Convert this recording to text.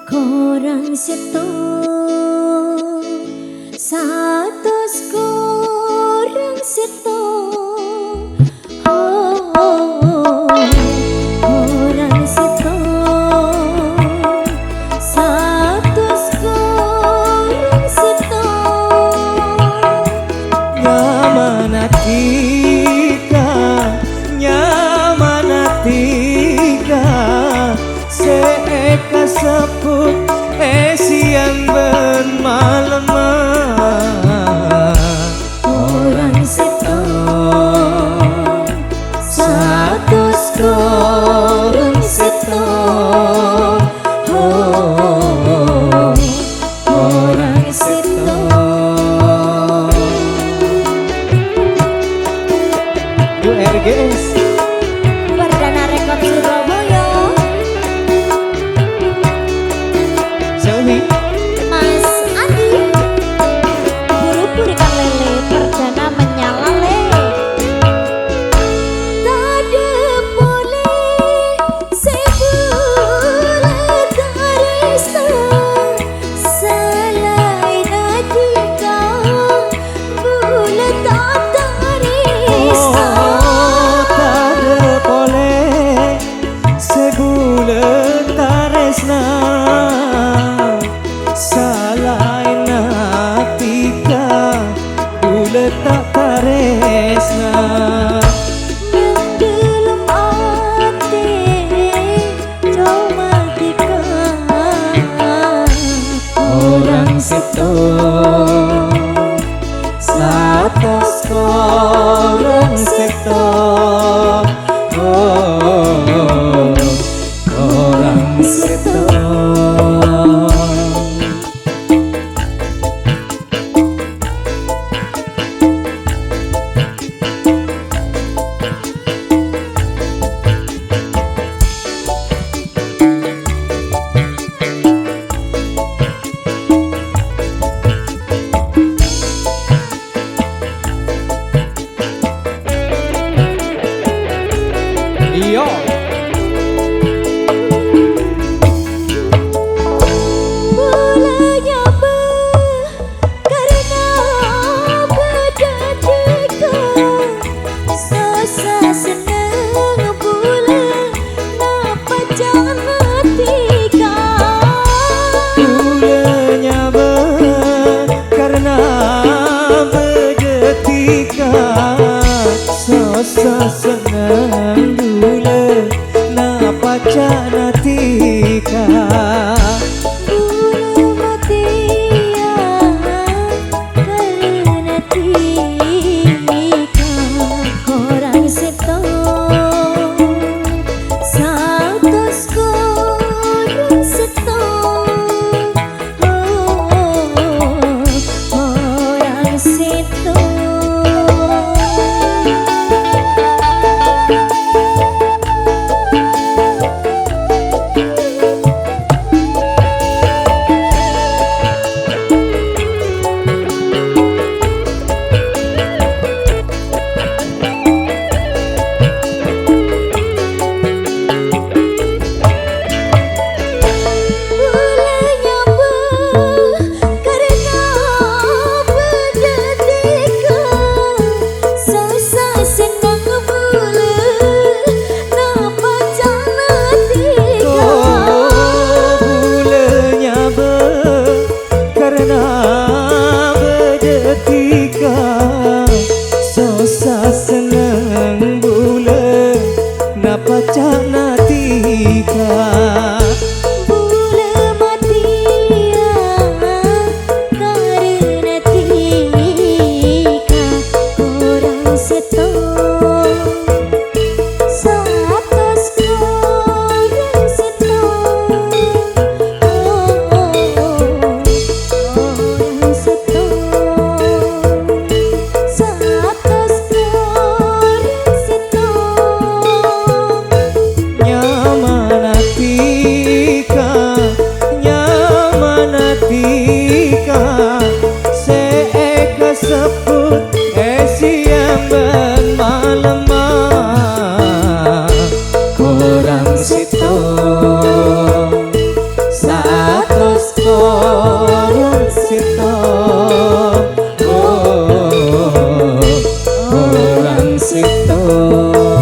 Korang seto satus korang seto korang seto satus korang seto nyamanatika seeka seput siang ben malam korang seto satus korang seto korang seto. URGS Perdana Rekod Surabaya. Selvi Mas Andi buru-buru ikan lele perdana menyala le. Tade boleh sebulan tarisa selain adika bulan tak tarisa. tade boleh segulen taresna salain natika bulet tak taresna Menggelum hati romantika orang seto satus orang seto orang seto. Iya Bolanya karena berdetika susah senang bulan napa jangan tika bulanya karena berdetika sosa senang dule napa cana tika bulu matia karena tika korang seto satus korang seto korang seto. Bolanya karena berdetika susah senang bulan napa jangan tika bulanya karena berdetika sosa senang bulan napa cana tika bulu matia karena tika korang seto satus korang seto korang seto satus korang seto nyamanati seto